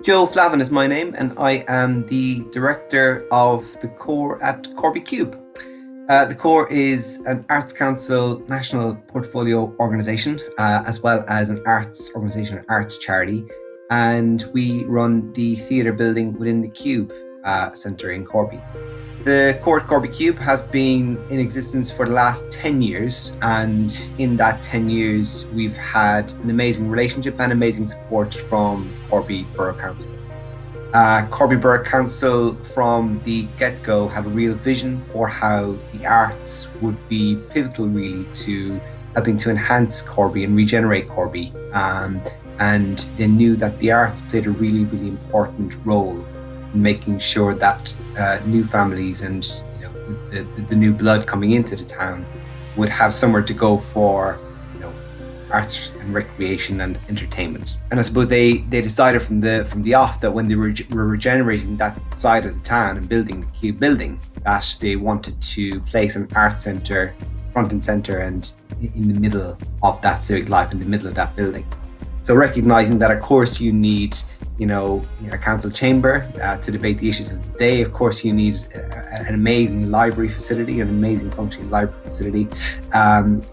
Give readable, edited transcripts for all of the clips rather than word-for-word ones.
Joe Flavin is my name, and I am the director of the Core at Corby Cube. The Core is an Arts Council national portfolio organisation, as well as an arts organisation, an arts charity, and we run the theatre building within the Cube Centre in Corby. The Core at Corby Cube has been in existence for the last 10 years, and in that 10 years, we've had an amazing relationship and amazing support from Corby Borough Council. Corby Borough Council, from the get-go, had a real vision for how the arts would be pivotal, really, to helping to enhance Corby and regenerate Corby. And they knew that the arts played a really, really important role in making sure that new families and the new blood coming into the town would have somewhere to go for arts and recreation and entertainment. And I suppose they decided from the off that when they were regenerating that side of the town and building the Cube building, that they wanted to place an art centre front and centre and in the middle of that civic life, in the middle of that building. So recognising that, of course, you need a council chamber to debate the issues of the day. Of course, you need an amazing library facility, an amazing functioning library facility,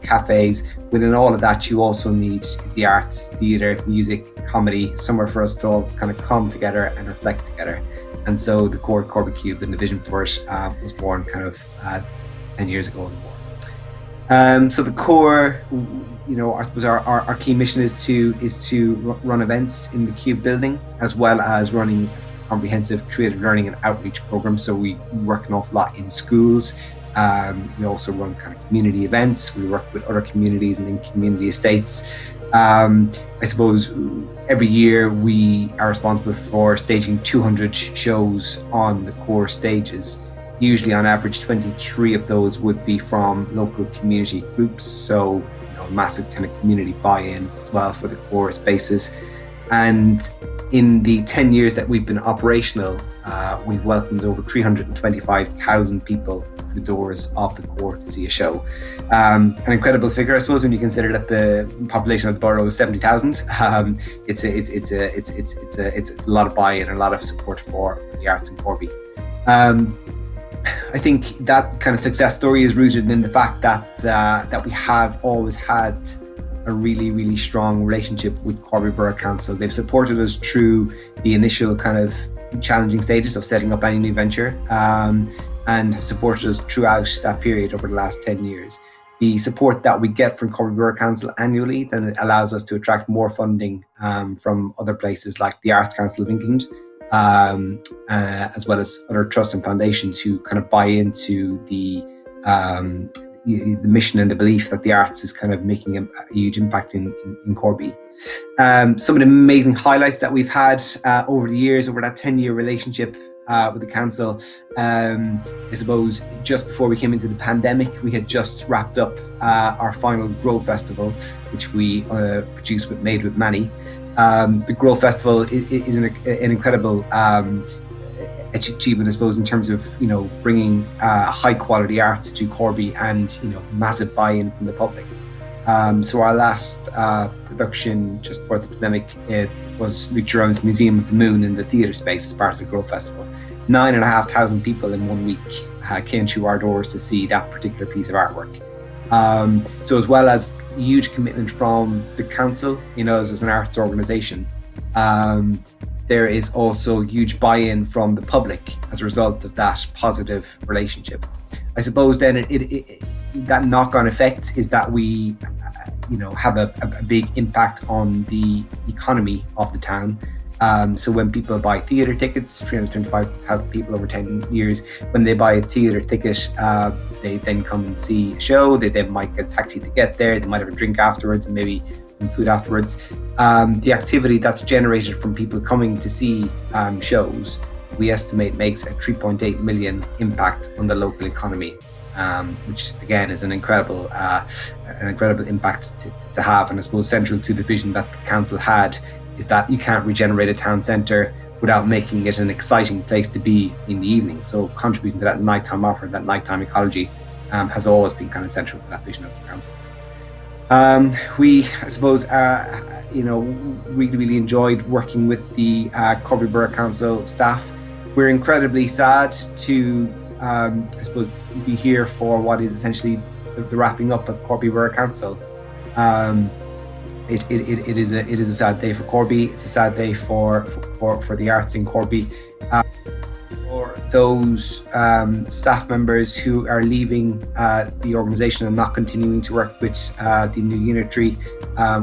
cafes. Within all of that, you also need the arts, theatre, music, comedy, somewhere for us to all kind of come together and reflect together. And so the Core Corby Cube and the vision for it was born kind of 10 years ago or more. So the Core, I suppose our key mission is to run events in the Cube building, as well as running a comprehensive creative learning and outreach program. So we work an awful lot in schools. We also run kind of community events. We work with other communities and in community estates. I suppose every year we are responsible for staging 200 shows on the Core stages. Usually on average 23 of those would be from local community groups. So massive kind of community buy-in as well for the Core spaces. And in the 10 years that we've been operational, we've welcomed over 325,000 people to the doors of the Core to see a show. An incredible figure, I suppose, when you consider that the population of the borough is 70,000. It's a lot of buy-in and a lot of support for the arts in Corby. I think that kind of success story is rooted in the fact that we have always had a really, really strong relationship with Corby Borough Council. They've supported us through the initial kind of challenging stages of setting up any new venture, and have supported us throughout that period over the last 10 years. The support that we get from Corby Borough Council annually then allows us to attract more funding from other places like the Arts Council of England, as well as other trusts and foundations who kind of buy into the mission and the belief that the arts is kind of making a huge impact in Corby. Some of the amazing highlights that we've had over the years, over that 10-year relationship with the council, I suppose just before we came into the pandemic, we had just wrapped up our final Grow Festival, which we produced with Made with Manny. The Grow Festival is an incredible achievement, I suppose, in terms of bringing high quality arts to Corby and massive buy-in from the public. So our last production just before the pandemic, it was Luke Jerome's Museum of the Moon in the theatre space as part of the Grow Festival. 9,500 people in 1 week came through our doors to see that particular piece of artwork. So as well as huge commitment from the council, as an arts organisation, there is also huge buy-in from the public as a result of that positive relationship. I suppose then that knock-on effect is that we have a big impact on the economy of the town. So when people buy theatre tickets, 325,000 people over 10 years, when they buy a theatre ticket, they then come and see a show. They then might get a taxi to get there. They might have a drink afterwards and maybe some food afterwards. The activity that's generated from people coming to see shows, we estimate makes a 3.8 million impact on the local economy, which again is an incredible impact to have. And I suppose central to the vision that the council had is that you can't regenerate a town centre without making it an exciting place to be in the evening. So contributing to that nighttime offer, that nighttime ecology, has always been kind of central to that vision of the council. We, I suppose, really enjoyed working with the Corby Borough Council staff. We're incredibly sad to, I suppose, be here for what is essentially the wrapping up of Corby Borough Council. Um, it is a sad day for Corby. It's a sad day for the arts in Corby. For those staff members who are leaving the organisation and not continuing to work with the new unitary,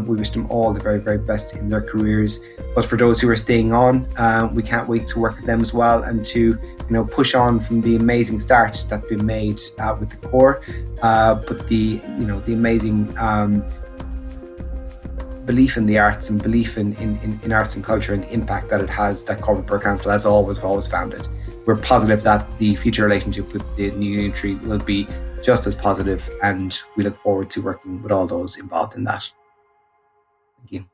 we wish them all the very, very best in their careers. But for those who are staying on, we can't wait to work with them as well and to push on from the amazing start that's been made with the core, but the amazing belief in the arts and belief in arts and culture and the impact that it has, that Corby Borough Council has always founded. We're positive that the future relationship with the new unitary will be just as positive, and we look forward to working with all those involved in that. Thank you.